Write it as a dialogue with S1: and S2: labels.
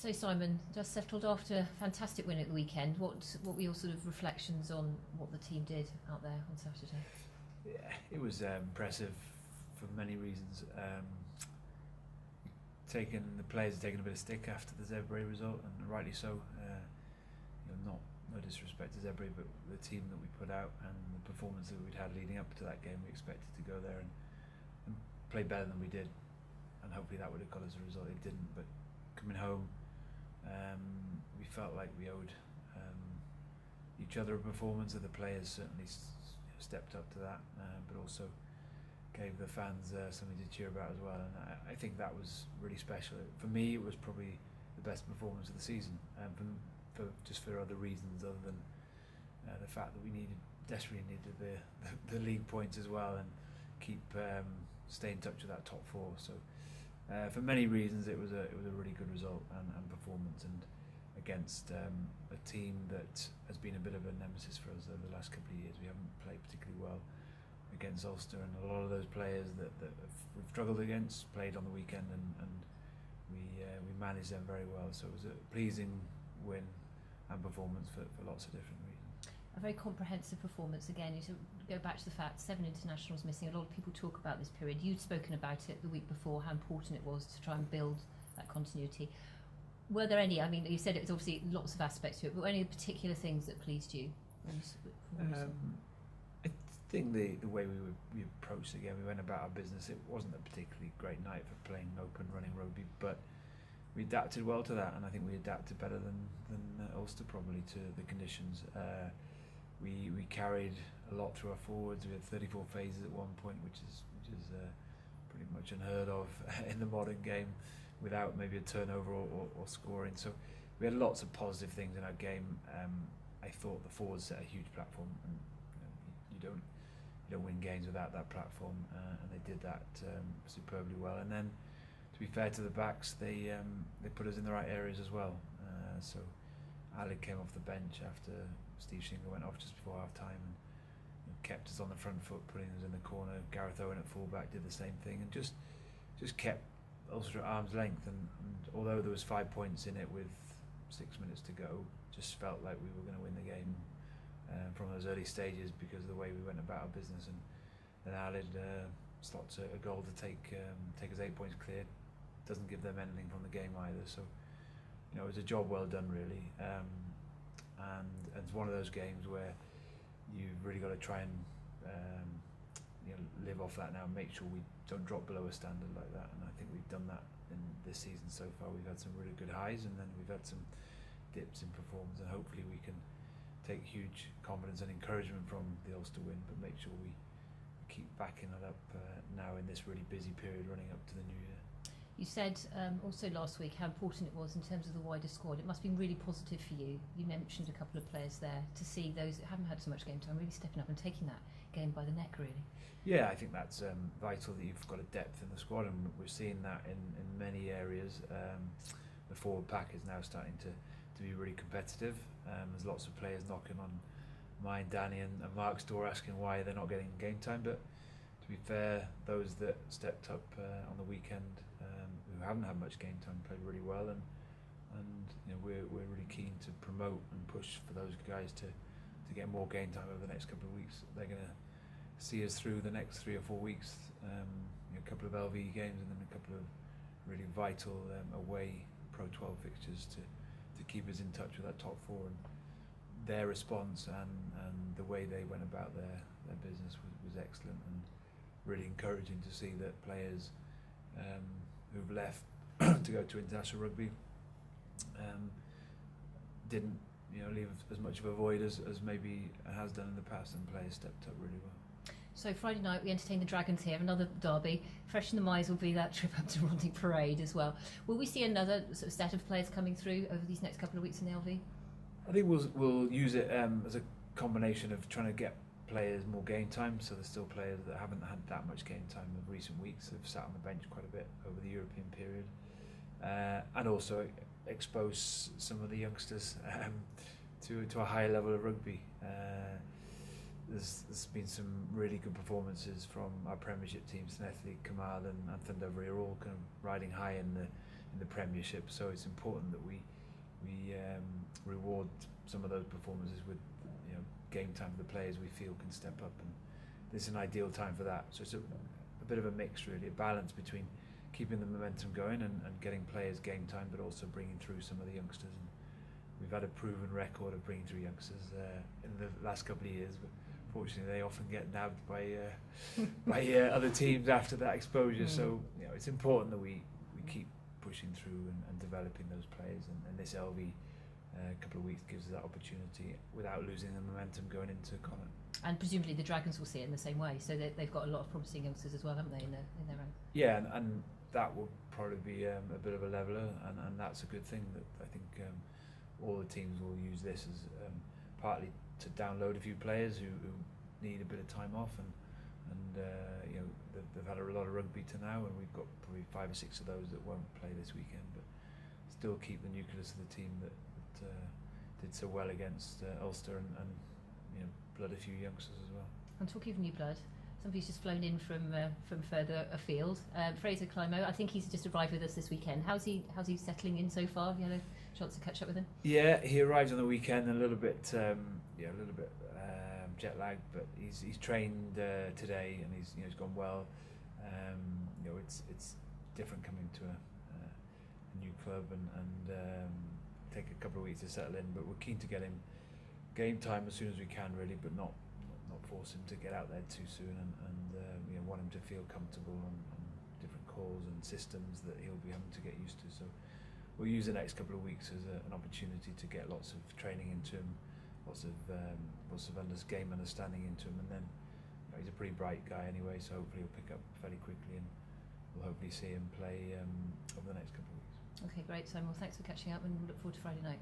S1: So Simon, just settled after a fantastic win at the weekend. What were your sort of reflections on what the team did out there on Saturday?
S2: Yeah, it was impressive for many reasons. The players have taken a bit of stick after the Zebre result, and rightly so. No disrespect to Zebre, but the team that we put out and the performance that we'd had leading up to that game, we expected to go there and play better than we did, and hopefully that would have got us a result. It didn't, but coming home, we felt like we owed each other a performance, and the players certainly stepped up to that, but also gave the fans something to cheer about as well. And I think that was really special. For me, it was probably the best performance of the season, for other reasons other than the fact that we desperately needed the league points as well, and stay in touch with that top four. So for many reasons, it was a really good result and performance, and against a team that has been a bit of a nemesis for us over the last couple of years. We haven't played particularly well against Ulster, and a lot of those players that we've struggled against played on the weekend, and we managed them very well. So it was a pleasing win and performance for lots of different reasons.
S1: A very comprehensive performance again. You sort of go back to the fact 7 internationals missing. A lot of people talk about this period. You'd spoken about it the week before, how important it was to try and build that continuity. Were there any, I mean, you said it was obviously lots of aspects to it, but were any particular things that pleased you?
S2: I think the way we approached the game, we went about our business. It wasn't a particularly great night for playing open running rugby, but we adapted well to that, and I think we adapted better than Ulster probably to the conditions. We carried a lot through our forwards. We had 34 phases at one point, which is pretty much unheard of in the modern game, without maybe a turnover or scoring. So we had lots of positive things in our game. I thought the forwards set a huge platform, and you don't win games without that platform, and they did that superbly well. And then, to be fair to the backs, they put us in the right areas as well. So Alec came off the bench after Steve Shingle went off just before half time, and kept us on the front foot, putting us in the corner. Gareth Owen at fullback did the same thing, and just kept Ulster at arm's length. And although there was 5 points in it with 6 minutes to go, just felt like we were going to win the game from those early stages because of the way we went about our business. And then Aled slots a goal to take us 8 points clear. Doesn't give them anything from the game either. So it was a job well done, really. And it's one of those games where you've really got to try and live off that now, and make sure we don't drop below a standard like that. And I think we've done that in this season so far. We've had some really good highs, and then we've had some dips in performance, and hopefully we can take huge confidence and encouragement from the Ulster win, but make sure we keep backing it up now in this really busy period running up to the new year.
S1: You said also last week how important it was in terms of the wider squad. It must have been really positive for you. You mentioned a couple of players there, to see those that haven't had so much game time really stepping up and taking that game by the neck, really. Yeah,
S2: I think that's vital, that you've got a depth in the squad, and we're seeing that in many areas. The forward pack is now starting to be really competitive. There's lots of players knocking on mine, Danny and Mark's door, asking why they're not getting game time, but to be fair, those that stepped up on the weekend, who haven't had much game time, played really well, and we're really keen to promote and push for those guys to get more game time over the next couple of weeks. They're going to see us through the next 3 or 4 weeks, a couple of LV games, and then a couple of really vital away Pro 12 fixtures to keep us in touch with that top four. And their response and the way they went about their business was excellent, and really encouraging to see that players who've left to go to international rugby didn't leave as much of a void as maybe it has done in the past, and players stepped up really well.
S1: So Friday night we entertain the Dragons here, another derby. Fresh in the minds will be that trip up to Rodney Parade as well. Will we see another sort of set of players coming through over these next couple of weeks in the LV?
S2: I think we'll use it as a combination of trying to get players more game time. So there's still players that haven't had that much game time in recent weeks, have sat on the bench quite a bit over the European period, and also expose some of the youngsters to a higher level of rugby. There's been some really good performances from our Premiership teams. Nethley, Kamal and Thunderbury are all kind of riding high in in the Premiership. So it's important that we reward some of those performances with game time for the players we feel can step up, and this is an ideal time for that. So it's a bit of a mix, really, a balance between keeping the momentum going and getting players game time, but also bringing through some of the youngsters. And we've had a proven record of bringing through youngsters in the last couple of years, but fortunately they often get nabbed by other teams after that exposure. So it's important that we keep pushing through and developing those players, and this LV couple of weeks gives us that opportunity without losing the momentum going into Connacht.
S1: And presumably the Dragons will see it in the same way, so they've got a lot of promising youngsters as well, haven't they, in their ranks?
S2: Yeah, and that will probably be a bit of a leveller, and that's a good thing. That I think all the teams will use this as partly to download a few players who need a bit of time off, and they've had a lot of rugby to now, and we've got probably 5 or 6 of those that won't play this weekend, but still keep the nucleus of the team that did so well against Ulster, and blood a few youngsters as well.
S1: And talking of new blood, somebody's just flown in from further afield. Fraser Climo, I think he's just arrived with us this weekend. How's he settling in so far? Have you had a chance to catch up with him?
S2: Yeah, he arrived on the weekend a little bit jet lagged, but he's trained today, and he's gone well. It's different coming to a new club and take a couple of weeks to settle in, but we're keen to get him game time as soon as we can, really, but not force him to get out there too soon, and want him to feel comfortable on different calls and systems that he'll be having to get used to. So we'll use the next couple of weeks as an opportunity to get lots of training into him, lots of game understanding into him, and then he's a pretty bright guy anyway, so hopefully he'll pick up fairly quickly, and we'll hopefully see him play over the next couple of weeks.
S1: Okay, great, Simon. Well, thanks for catching up, and look forward to Friday night.